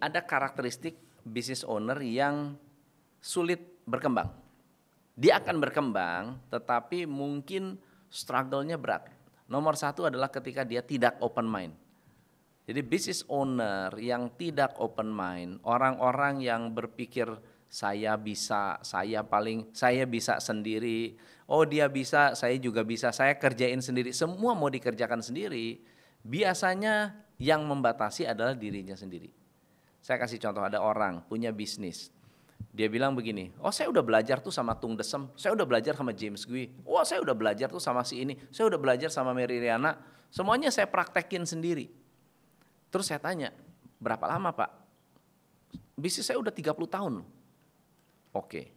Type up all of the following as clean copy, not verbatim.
ada karakteristik business owner yang sulit berkembang. Dia akan berkembang, tetapi mungkin struggle-nya berat. Nomor satu adalah ketika dia tidak open mind. Jadi business owner yang tidak open mind, orang-orang yang berpikir saya bisa, saya bisa sendiri, oh dia bisa, saya juga bisa, saya kerjain sendiri, semua mau dikerjakan sendiri, biasanya yang membatasi adalah dirinya sendiri. Saya kasih contoh, ada orang punya bisnis, dia bilang begini, oh saya udah belajar tuh sama Tung Desem, saya udah belajar sama James Gui, oh saya udah belajar tuh sama si ini, saya udah belajar sama Mary Riana, semuanya saya praktekin sendiri. Terus saya tanya, berapa lama Pak? Bisnis saya udah 30 tahun. Oke,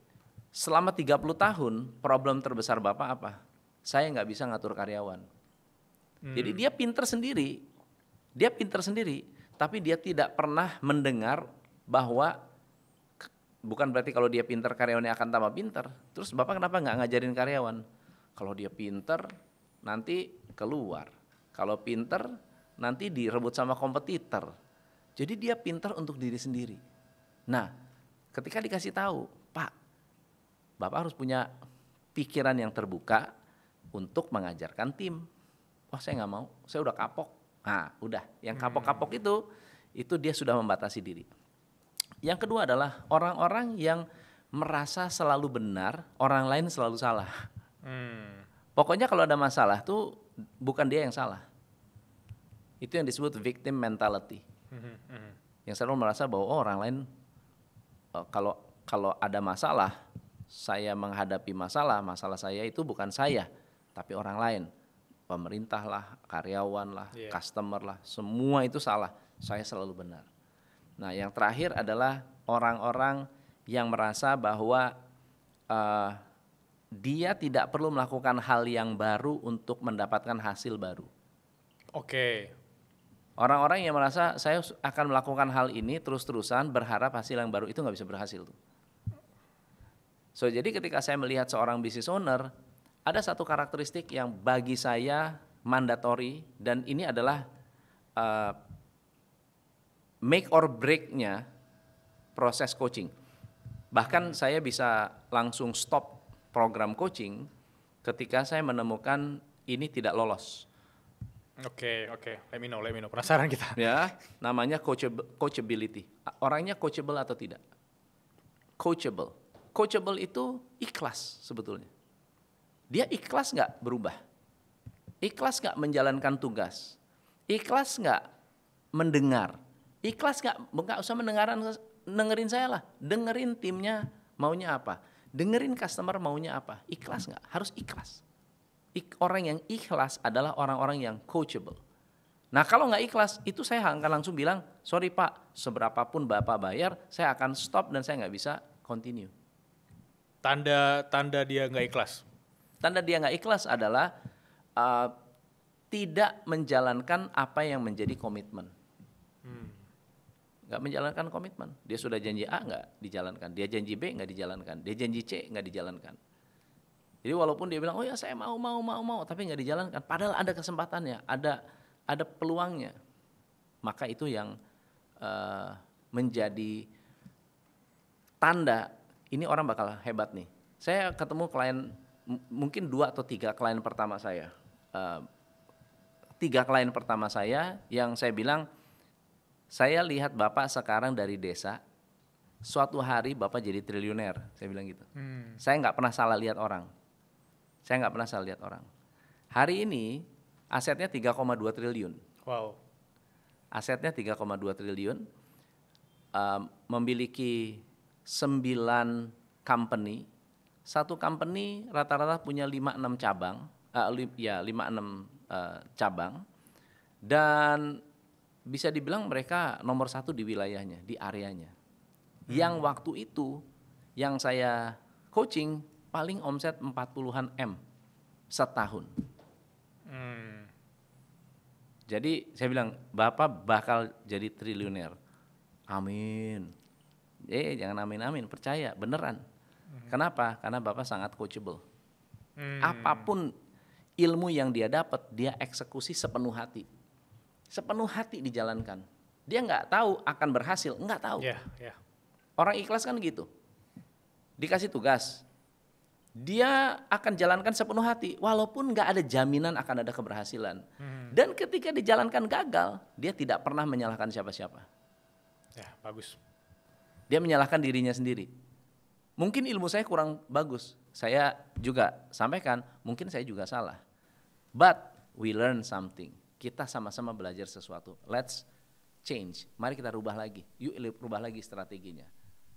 selama 30 tahun problem terbesar Bapak apa? Saya nggak bisa ngatur karyawan. Jadi dia pinter sendiri, tapi dia tidak pernah mendengar bahwa, bukan berarti kalau dia pinter karyawannya akan tambah pinter. Terus Bapak kenapa nggak ngajarin karyawan? Kalau dia pinter nanti keluar, kalau pinter nanti direbut sama kompetitor. Jadi dia pinter untuk diri sendiri. Nah, ketika dikasih tahu, Pak, Bapak harus punya pikiran yang terbuka untuk mengajarkan tim. Oh saya nggak mau, saya udah kapok. Nah udah, yang kapok-kapok itu dia sudah membatasi diri. Yang kedua adalah orang-orang yang merasa selalu benar, orang lain selalu salah. Pokoknya kalau ada masalah tuh bukan dia yang salah. Itu yang disebut victim mentality. Yang selalu merasa bahwa orang lain kalau ada masalah, saya menghadapi masalah saya itu bukan saya, tapi orang lain. Pemerintah lah, karyawan lah, customer lah, semua itu salah. Saya selalu benar. Nah, yang terakhir adalah orang-orang yang merasa bahwa dia tidak perlu melakukan hal yang baru untuk mendapatkan hasil baru. Oke. Orang-orang yang merasa saya akan melakukan hal ini terus-terusan berharap hasil yang baru, itu nggak bisa berhasil tuh. So jadi ketika saya melihat seorang business owner, ada satu karakteristik yang bagi saya mandatory, dan ini adalah make or break-nya proses coaching. Bahkan saya bisa langsung stop program coaching ketika saya menemukan ini tidak lolos. Oke, let me know, penasaran kita. Ya, namanya coachability. Orangnya coachable atau tidak? Coachable. Coachable itu ikhlas sebetulnya. Dia ikhlas nggak berubah? Ikhlas nggak menjalankan tugas? Ikhlas nggak mendengar? Ikhlas nggak usah dengerin saya lah, dengerin timnya maunya apa, dengerin customer maunya apa, ikhlas nggak? Harus ikhlas. Orang yang ikhlas adalah orang-orang yang coachable. Nah kalau nggak ikhlas, itu saya akan langsung bilang, sorry Pak, seberapapun Bapak bayar, saya akan stop dan saya nggak bisa continue. Tanda dia nggak ikhlas? Tanda dia nggak ikhlas adalah tidak menjalankan apa yang menjadi komitmen. Nggak menjalankan komitmen. Dia sudah janji A nggak dijalankan, dia janji B nggak dijalankan, dia janji C nggak dijalankan. Jadi walaupun dia bilang, oh ya saya mau, tapi nggak dijalankan. Padahal ada kesempatannya, ada peluangnya. Maka itu yang menjadi tanda ini orang bakal hebat nih. Saya ketemu klien, mungkin 2 atau 3 klien pertama saya. 3 klien pertama saya yang saya bilang, saya lihat Bapak sekarang dari desa, suatu hari Bapak jadi triliuner. Saya bilang gitu. Saya nggak pernah salah lihat orang. Hari ini asetnya 3,2 triliun. Wow. Asetnya 3,2 triliun, memiliki 9 company. Satu company rata-rata punya 5-6 cabang, 5-6 cabang. Dan bisa dibilang mereka nomor 1 di wilayahnya, di areanya. Yang waktu itu yang saya coaching paling omset 40-an M setahun. Jadi saya bilang, Bapak bakal jadi triliuner. Amin. Jangan amin-amin, percaya, beneran. Kenapa? Karena Bapak sangat coachable. Apapun ilmu yang dia dapat, dia eksekusi sepenuh hati. Sepenuh hati dijalankan. Dia nggak tahu akan berhasil, nggak tahu. Ya, ya. Orang ikhlas kan gitu. Dikasih tugas, dia akan jalankan sepenuh hati, walaupun nggak ada jaminan akan ada keberhasilan. Dan ketika dijalankan gagal, dia tidak pernah menyalahkan siapa-siapa. Ya, bagus. Dia menyalahkan dirinya sendiri. Mungkin ilmu saya kurang bagus, saya juga sampaikan, mungkin saya juga salah. But we learn something. Kita sama-sama belajar sesuatu. Let's change. Mari kita rubah lagi. Yuk rubah lagi strateginya.